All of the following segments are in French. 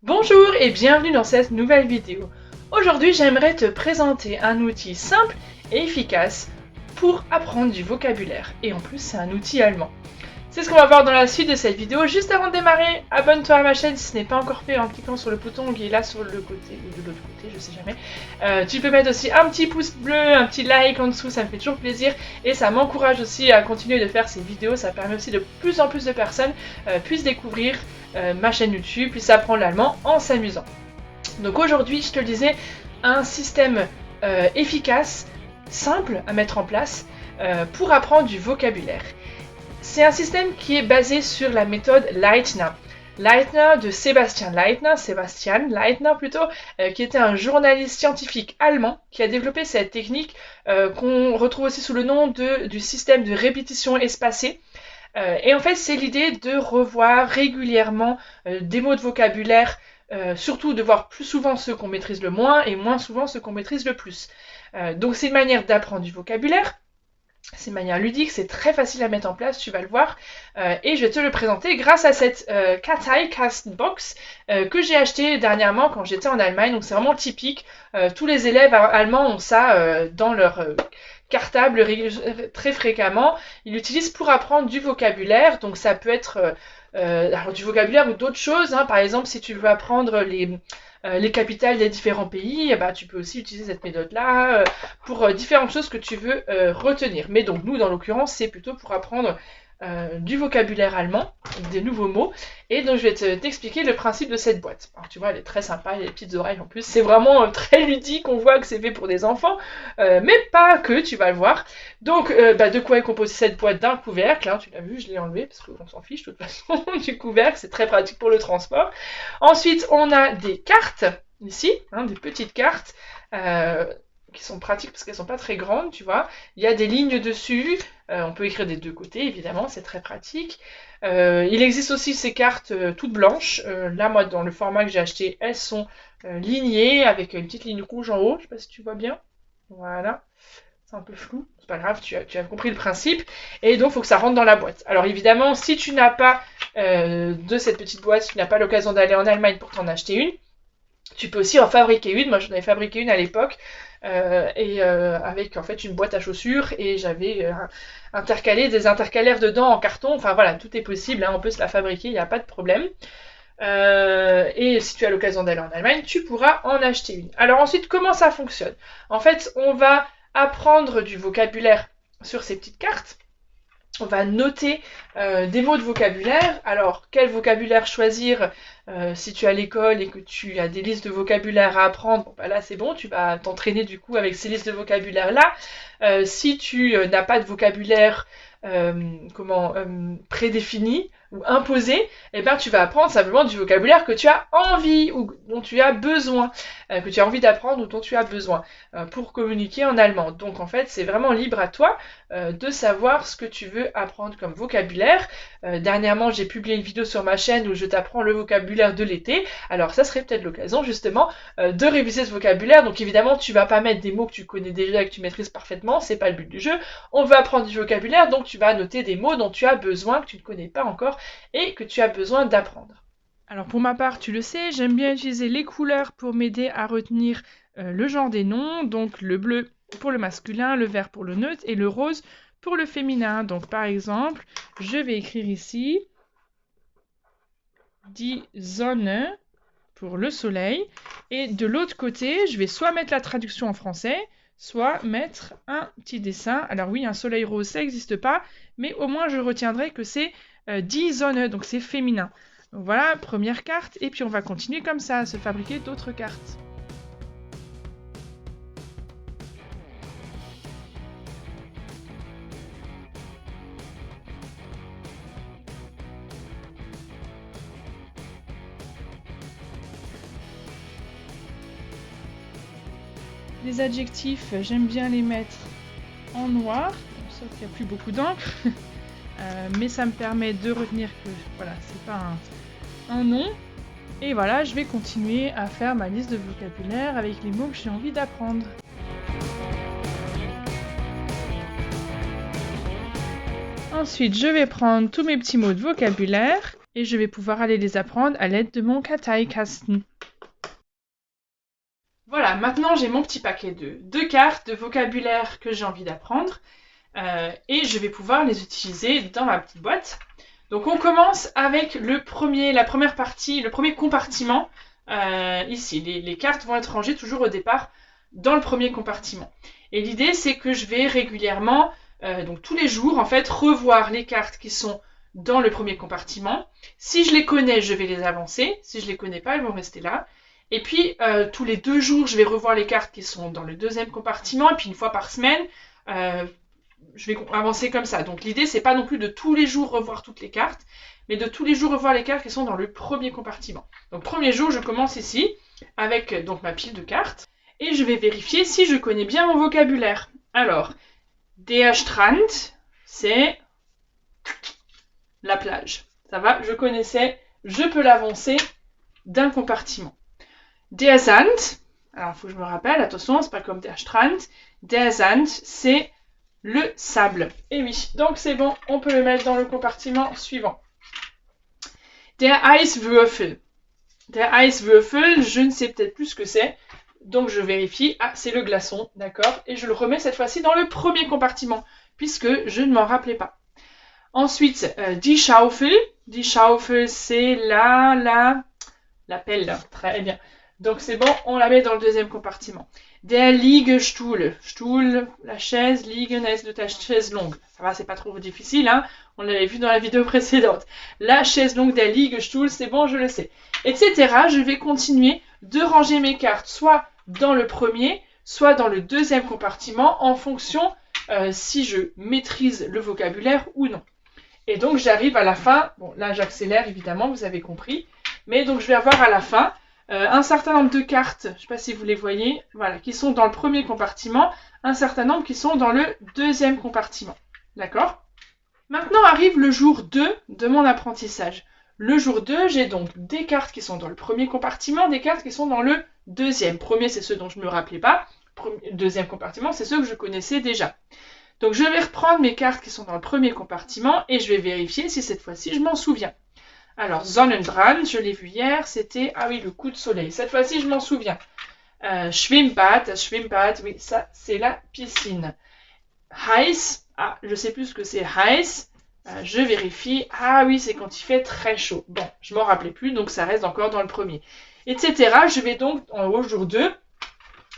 Bonjour et bienvenue dans cette nouvelle vidéo. Aujourd'hui, j'aimerais te présenter un outil simple et efficace pour apprendre du vocabulaire. Et en plus, c'est un outil allemand. C'est ce qu'on va voir dans la suite de cette vidéo. Juste avant de démarrer, abonne-toi à ma chaîne si ce n'est pas encore fait en cliquant sur le bouton qui est là sur le côté ou de l'autre côté, je sais jamais. Tu peux mettre aussi un petit pouce bleu, un petit like en dessous, ça me fait toujours plaisir et ça m'encourage aussi à continuer de faire ces vidéos. Ça permet aussi de plus en plus de personnes puissent découvrir ma chaîne YouTube, puissent apprendre l'allemand en s'amusant. Donc aujourd'hui, je te le disais, un système efficace, simple à mettre en place pour apprendre du vocabulaire. C'est un système qui est basé sur la méthode Leitner. Leitner de Sebastian Leitner plutôt, qui était un journaliste scientifique allemand qui a développé cette technique qu'on retrouve aussi sous le nom du système de répétition espacée. Et en fait, c'est l'idée de revoir régulièrement des mots de vocabulaire, surtout de voir plus souvent ceux qu'on maîtrise le moins et moins souvent ceux qu'on maîtrise le plus. Donc c'est une manière d'apprendre du vocabulaire. C'est une manière ludique, c'est très facile à mettre en place, tu vas le voir. Et je vais te le présenter grâce à cette Kartei Castbox que j'ai acheté dernièrement quand j'étais en Allemagne. Donc c'est vraiment typique. Tous les élèves allemands ont ça dans leur cartable très fréquemment. Ils l'utilisent pour apprendre du vocabulaire. Donc ça peut être alors du vocabulaire ou d'autres choses. Par exemple, si tu veux apprendre les capitales des différents pays, tu peux aussi utiliser cette méthode-là pour différentes choses que tu veux retenir. Mais donc nous, dans l'occurrence, c'est plutôt pour apprendre du vocabulaire allemand, des nouveaux mots. Et donc je vais t'expliquer le principe de cette boîte. Alors tu vois, elle est très sympa, il y a des petites oreilles en plus. C'est vraiment très ludique, on voit que c'est fait pour des enfants, mais pas que, tu vas le voir. Donc de quoi est composée cette boîte? D'un couvercle, tu l'as vu, je l'ai enlevé parce qu'on s'en fiche de toute façon du couvercle, c'est très pratique pour le transport. Ensuite, on a des cartes, ici, des petites cartes, qui sont pratiques parce qu'elles sont pas très grandes, tu vois. Il y a des lignes dessus, on peut écrire des deux côtés, évidemment, c'est très pratique. Il existe aussi ces cartes toutes blanches. Là, moi, dans le format que j'ai acheté, elles sont lignées avec une petite ligne rouge en haut, je sais pas si tu vois bien. Voilà. C'est un peu flou, c'est pas grave, tu as compris le principe. Et donc, il faut que ça rentre dans la boîte. Alors, évidemment, si tu n'as pas de cette petite boîte, si tu n'as pas l'occasion d'aller en Allemagne pour t'en acheter une, tu peux aussi en fabriquer une. Moi, j'en avais fabriqué une à l'époque, avec en fait une boîte à chaussures, et j'avais intercalé des intercalaires dedans en carton. Enfin voilà, tout est possible, on peut se la fabriquer, il n'y a pas de problème. Et si tu as l'occasion d'aller en Allemagne, tu pourras en acheter une. Alors ensuite, comment ça fonctionne? En fait, on va apprendre du vocabulaire sur ces petites cartes. On va noter des mots de vocabulaire. Alors, quel vocabulaire choisir si tu es à l'école et que tu as des listes de vocabulaire à apprendre? Bon, là, c'est bon, tu vas t'entraîner du coup avec ces listes de vocabulaire-là. Si tu n'as pas de vocabulaire prédéfini ou imposé, tu vas apprendre simplement du vocabulaire que tu as envie ou dont tu as besoin, que tu as envie d'apprendre ou dont tu as besoin pour communiquer en allemand. Donc, en fait, c'est vraiment libre à toi de savoir ce que tu veux apprendre comme vocabulaire. Dernièrement, j'ai publié une vidéo sur ma chaîne où je t'apprends le vocabulaire de l'été. Alors ça serait peut-être l'occasion justement de réviser ce vocabulaire. Donc évidemment, tu vas pas mettre des mots que tu connais déjà et que tu maîtrises parfaitement, c'est pas le but du jeu. On veut apprendre du vocabulaire, donc tu vas noter des mots dont tu as besoin, que tu ne connais pas encore et que tu as besoin d'apprendre. Alors pour ma part, tu le sais, j'aime bien utiliser les couleurs pour m'aider à retenir le genre des noms. Donc le bleu pour le masculin, le vert pour le neutre et le rose pour le féminin. Donc par exemple, je vais écrire ici die Sonne pour le soleil. Et de l'autre côté, je vais soit mettre la traduction en français, soit mettre un petit dessin. Alors oui, un soleil rose, ça n'existe pas, mais au moins je retiendrai que c'est die Sonne, donc c'est féminin. Donc voilà, première carte, et puis on va continuer comme ça à se fabriquer d'autres cartes. Les adjectifs, j'aime bien les mettre en noir, sauf qu'il n'y a plus beaucoup d'encre, mais ça me permet de retenir que voilà, c'est pas un nom. Et voilà, je vais continuer à faire ma liste de vocabulaire avec les mots que j'ai envie d'apprendre. Ensuite, je vais prendre tous mes petits mots de vocabulaire et je vais pouvoir aller les apprendre à l'aide de mon Karteikasten. Voilà, maintenant j'ai mon petit paquet de 2 cartes de vocabulaire que j'ai envie d'apprendre et je vais pouvoir les utiliser dans ma petite boîte. Donc on commence avec la première partie, le premier compartiment. Ici, les cartes vont être rangées toujours au départ dans le premier compartiment. Et l'idée c'est que je vais régulièrement, donc tous les jours en fait, revoir les cartes qui sont dans le premier compartiment. Si je les connais, je vais les avancer. Si je les connais pas, elles vont rester là. Et puis, tous les 2 jours, je vais revoir les cartes qui sont dans le deuxième compartiment. Et puis, une fois par semaine, je vais avancer comme ça. Donc, l'idée, c'est pas non plus de tous les jours revoir toutes les cartes, mais de tous les jours revoir les cartes qui sont dans le premier compartiment. Donc, premier jour, je commence ici avec donc ma pile de cartes. Et je vais vérifier si je connais bien mon vocabulaire. Alors, der Strand, c'est la plage. Ça va, je connaissais, je peux l'avancer d'un compartiment. Der Sand, alors il faut que je me rappelle, attention, c'est pas comme der Strand. Der Sand, c'est le sable. Et oui, donc c'est bon, on peut le mettre dans le compartiment suivant. Der Eiswürfel. Der Eiswürfel, je ne sais peut-être plus ce que c'est, donc je vérifie. Ah, c'est le glaçon, d'accord. Et je le remets cette fois-ci dans le premier compartiment, puisque je ne m'en rappelais pas. Ensuite, die Schaufel. Die Schaufel, c'est la pelle, très bien. Donc c'est bon, on la met dans le deuxième compartiment. Der Liegestuhl. Stuhl, la chaise, liegen est de ta chaise longue. Ça va, c'est pas trop difficile, hein. On l'avait vu dans la vidéo précédente. La chaise longue, der Liegestuhl, c'est bon, je le sais. Etc. Je vais continuer de ranger mes cartes, soit dans le premier, soit dans le deuxième compartiment, en fonction si je maîtrise le vocabulaire ou non. Et donc j'arrive à la fin, bon là j'accélère évidemment, vous avez compris, mais donc je vais avoir à la fin un certain nombre de cartes, je ne sais pas si vous les voyez, voilà, qui sont dans le premier compartiment, un certain nombre qui sont dans le deuxième compartiment. D'accord? Maintenant arrive le jour 2 de mon apprentissage. Le jour 2, j'ai donc des cartes qui sont dans le premier compartiment, des cartes qui sont dans le deuxième. Premier, c'est ceux dont je ne me rappelais pas. Deuxième compartiment, c'est ceux que je connaissais déjà. Donc je vais reprendre mes cartes qui sont dans le premier compartiment et je vais vérifier si cette fois-ci je m'en souviens. Alors, Sonnenbrand, je l'ai vu hier, c'était, ah oui, le coup de soleil. Cette fois-ci, je m'en souviens. Schwimmbad, oui, ça, c'est la piscine. Heiß, ah, je sais plus ce que c'est heiß. Je vérifie. Ah oui, c'est quand il fait très chaud. Bon, je m'en rappelais plus, donc ça reste encore dans le premier. Etc. Je vais donc, au jour 2,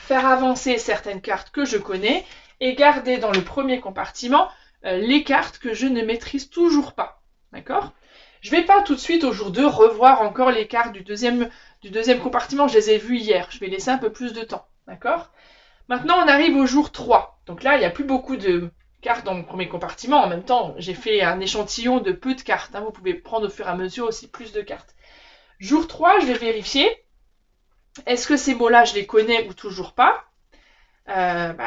faire avancer certaines cartes que je connais et garder dans le premier compartiment les cartes que je ne maîtrise toujours pas. D'accord ? Je ne vais pas tout de suite au jour 2 revoir encore les cartes du deuxième compartiment, je les ai vues hier. Je vais laisser un peu plus de temps. D'accord ? Maintenant, on arrive au jour 3. Donc là, il n'y a plus beaucoup de cartes dans le premier compartiment. En même temps, j'ai fait un échantillon de peu de cartes. Hein. Vous pouvez prendre au fur et à mesure aussi plus de cartes. Jour 3, je vais vérifier. Est-ce que ces mots-là, je les connais ou toujours pas ?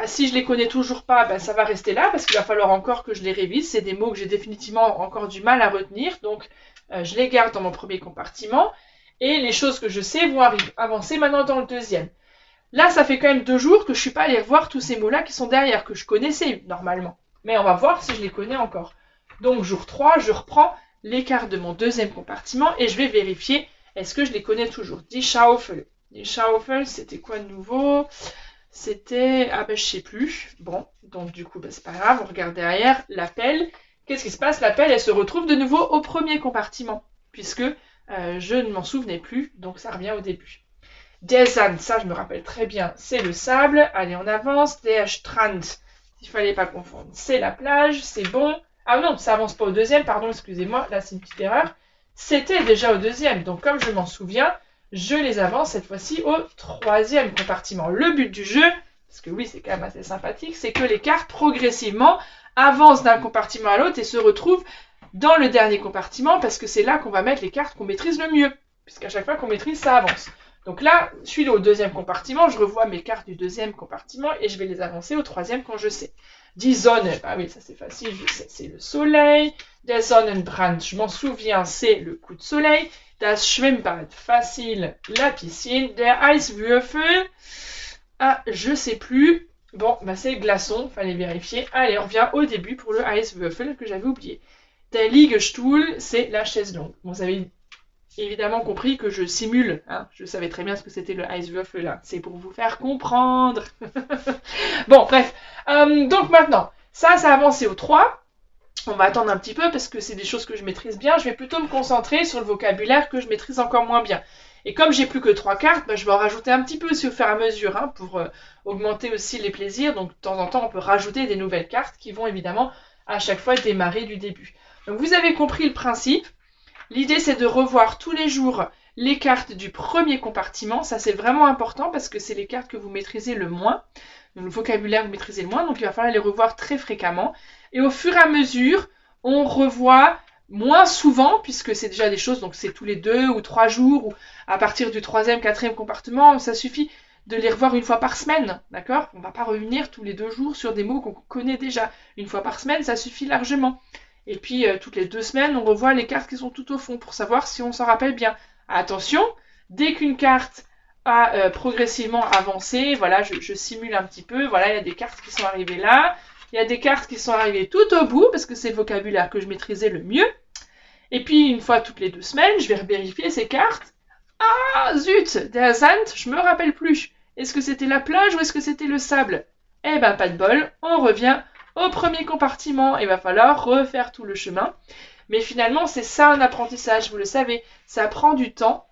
Si je les connais toujours pas, ça va rester là parce qu'il va falloir encore que je les révise. C'est des mots que j'ai définitivement encore du mal à retenir. Donc, je les garde dans mon premier compartiment. Et les choses que je sais vont avancer maintenant dans le deuxième. Là, ça fait quand même 2 jours que je ne suis pas allée revoir tous ces mots-là qui sont derrière, que je connaissais normalement. Mais on va voir si je les connais encore. Donc, jour 3, je reprends les cartes de mon deuxième compartiment et je vais vérifier est-ce que je les connais toujours. Die Schaufel. Die Schaufel, c'était quoi de nouveau ? C'était... Ah ben je sais plus. Bon, donc du coup, c'est pas grave, on regarde derrière. La pelle. Qu'est-ce qui se passe ? La pelle, elle se retrouve de nouveau au premier compartiment, puisque je ne m'en souvenais plus, donc ça revient au début. Der Sand, ça je me rappelle très bien, c'est le sable. Allez, on avance. Der Strand, il fallait pas confondre, c'est la plage, c'est bon. Ah non, ça avance pas au deuxième, pardon, excusez-moi, là c'est une petite erreur. C'était déjà au deuxième, donc comme je m'en souviens, je les avance cette fois-ci au troisième compartiment. Le but du jeu, parce que oui, c'est quand même assez sympathique, c'est que les cartes progressivement avancent d'un compartiment à l'autre et se retrouvent dans le dernier compartiment, parce que c'est là qu'on va mettre les cartes qu'on maîtrise le mieux, puisqu'à chaque fois qu'on maîtrise, ça avance. Donc là, je suis au deuxième compartiment, je revois mes cartes du deuxième compartiment et je vais les avancer au troisième quand je sais. Die Sonne, ah oui, ça c'est facile, je sais, c'est le soleil. Der Sonnenbrand, je m'en souviens, c'est le coup de soleil. Das Schwimmbad, facile, la piscine. Der Eiswürfel, ah, je sais plus. Bon, c'est le glaçon, fallait vérifier. Allez, on revient au début pour le Eiswürfel que j'avais oublié. Der Liegestuhl, c'est la chaise longue. Vous avez évidemment compris que je simule, hein. Je savais très bien ce que c'était le Eiswürfel là. C'est pour vous faire comprendre. Bon, bref. Donc maintenant, ça a avancé au 3. On va attendre un petit peu parce que c'est des choses que je maîtrise bien. Je vais plutôt me concentrer sur le vocabulaire que je maîtrise encore moins bien. Et comme j'ai plus que 3 cartes, je vais en rajouter un petit peu aussi au fur et à mesure, hein, pour augmenter aussi les plaisirs. Donc de temps en temps, on peut rajouter des nouvelles cartes qui vont évidemment à chaque fois démarrer du début. Donc vous avez compris le principe. L'idée, c'est de revoir tous les jours les cartes du premier compartiment. Ça, c'est vraiment important parce que c'est les cartes que vous maîtrisez le moins. Donc, le vocabulaire, vous maîtrisez le moins. Donc, il va falloir les revoir très fréquemment. Et au fur et à mesure, on revoit moins souvent, puisque c'est déjà des choses, donc c'est tous les 2 ou 3 jours, ou à partir du 3e, 4e compartiment, ça suffit de les revoir une fois par semaine, d'accord? On ne va pas revenir tous les 2 jours sur des mots qu'on connaît déjà. Une fois par semaine, ça suffit largement. Et puis, toutes les 2 semaines, on revoit les cartes qui sont tout au fond pour savoir si on s'en rappelle bien. Attention, dès qu'une carte a progressivement avancé, voilà, je simule un petit peu, voilà, il y a des cartes qui sont arrivées là, il y a des cartes qui sont arrivées tout au bout, parce que c'est le vocabulaire que je maîtrisais le mieux. Et puis, une fois toutes les 2 semaines, je vais vérifier ces cartes. Ah, zut, der Sand, je me rappelle plus. Est-ce que c'était la plage ou est-ce que c'était le sable? Eh ben, pas de bol, on revient au premier compartiment, il va falloir refaire tout le chemin. Mais finalement, c'est ça un apprentissage, vous le savez, ça prend du temps,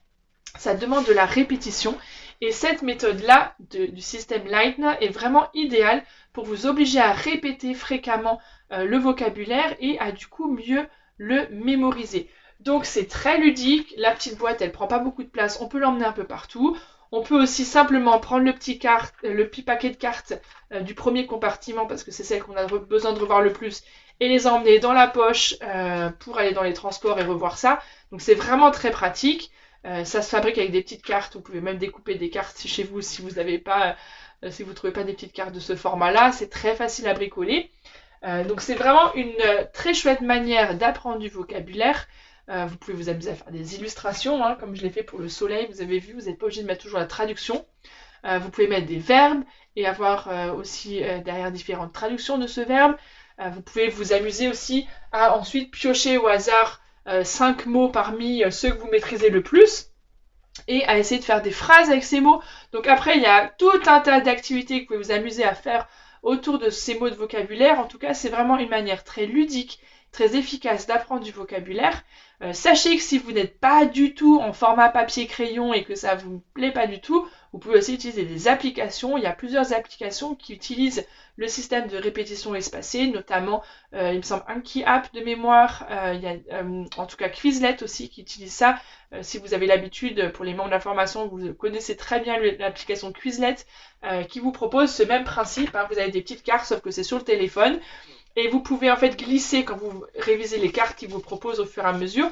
ça demande de la répétition. Et cette méthode-là du système Leitner est vraiment idéale pour vous obliger à répéter fréquemment le vocabulaire et à du coup mieux le mémoriser. Donc c'est très ludique, la petite boîte elle prend pas beaucoup de place, on peut l'emmener un peu partout. On peut aussi simplement prendre le petit paquet de cartes du premier compartiment, parce que c'est celle qu'on a besoin de revoir le plus, et les emmener dans la poche pour aller dans les transports et revoir ça. Donc c'est vraiment très pratique. Ça se fabrique avec des petites cartes. Vous pouvez même découper des cartes chez vous si vous n'avez pas, si vous trouvez pas des petites cartes de ce format-là. C'est très facile à bricoler. Donc c'est vraiment une très chouette manière d'apprendre du vocabulaire. Vous pouvez vous amuser à faire des illustrations, hein, comme je l'ai fait pour le soleil, vous avez vu, vous n'êtes pas obligé de mettre toujours la traduction. Vous pouvez mettre des verbes et avoir aussi derrière différentes traductions de ce verbe. Vous pouvez vous amuser aussi à ensuite piocher au hasard 5 mots parmi ceux que vous maîtrisez le plus et à essayer de faire des phrases avec ces mots. Donc après, il y a tout un tas d'activités que vous pouvez vous amuser à faire autour de ces mots de vocabulaire. En tout cas, c'est vraiment une manière très ludique, très efficace d'apprendre du vocabulaire. Sachez que si vous n'êtes pas du tout en format papier-crayon et que ça ne vous plaît pas du tout, vous pouvez aussi utiliser des applications. Il y a plusieurs applications qui utilisent le système de répétition espacée, notamment, il me semble, Anki App de mémoire. Il y a en tout cas Quizlet aussi qui utilise ça. Si vous avez l'habitude, pour les membres de la formation, vous connaissez très bien l'application Quizlet qui vous propose ce même principe. Hein. Vous avez des petites cartes, sauf que c'est sur le téléphone. Et vous pouvez en fait glisser, quand vous révisez les cartes qu'ils vous proposent au fur et à mesure,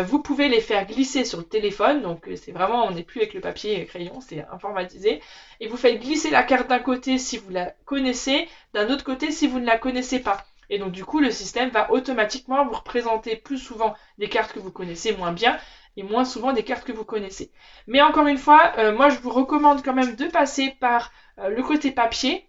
vous pouvez les faire glisser sur le téléphone. Donc c'est vraiment, on n'est plus avec le papier et crayon, c'est informatisé. Et vous faites glisser la carte d'un côté si vous la connaissez, d'un autre côté si vous ne la connaissez pas. Et donc du coup, le système va automatiquement vous représenter plus souvent des cartes que vous connaissez moins bien et moins souvent des cartes que vous connaissez. Mais encore une fois, moi je vous recommande quand même de passer par le côté papier,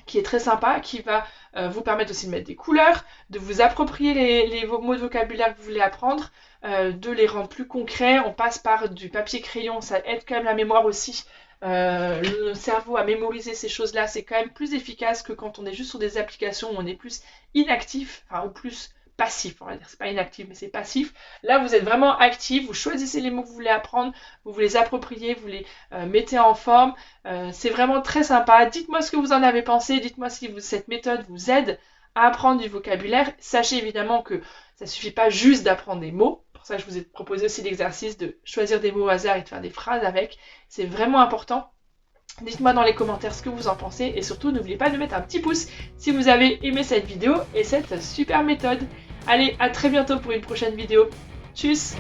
qui est très sympa, qui va vous permettre aussi de mettre des couleurs, de vous approprier les mots de vocabulaire que vous voulez apprendre, de les rendre plus concrets. On passe par du papier crayon, ça aide quand même la mémoire aussi. Le cerveau à mémoriser ces choses-là, c'est quand même plus efficace que quand on est juste sur des applications où on est plus inactif, enfin ou plus passif, on va dire, c'est pas inactif mais c'est passif. Là vous êtes vraiment actif, vous choisissez les mots que vous voulez apprendre, vous vous les appropriez, vous les mettez en forme, c'est vraiment très sympa. Dites-moi ce que vous en avez pensé, dites-moi si cette méthode vous aide à apprendre du vocabulaire. Sachez évidemment que ça suffit pas juste d'apprendre des mots, pour ça je vous ai proposé aussi l'exercice de choisir des mots au hasard et de faire des phrases avec, c'est vraiment important. Dites-moi dans les commentaires ce que vous en pensez et surtout n'oubliez pas de mettre un petit pouce si vous avez aimé cette vidéo et cette super méthode. Allez, à très bientôt pour une prochaine vidéo. Tchuss!